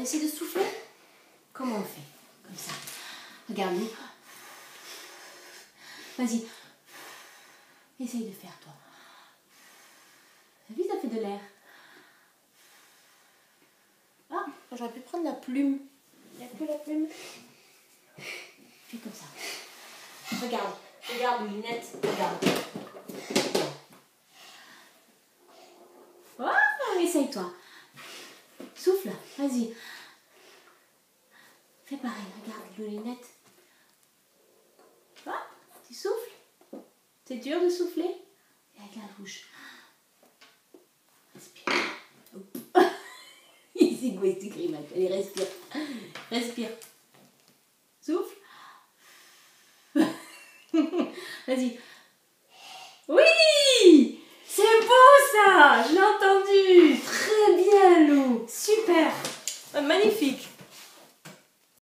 on essaie de souffler. Comment on fait? Comme ça. Regarde-nous. Vas-y. Essaye de faire, toi. T'as vu, ça fait de l'air. Ah, j'aurais pu prendre la plume. Il n'y a plus la plume. Fais comme ça. Regarde. Regarde, Lunette. Regarde. Oh, essaye-toi. Souffle. Vas-y. Fais pareil. Regarde, Lunette. Ah, tu souffles. C'est dur de souffler? Et avec la bouche. Respire. C'est quoi cette grimace? Allez, respire. Respire. Souffle. Vas-y. Oui! C'est beau ça! Je l'ai entendu! Très bien, Lou! Super! Magnifique!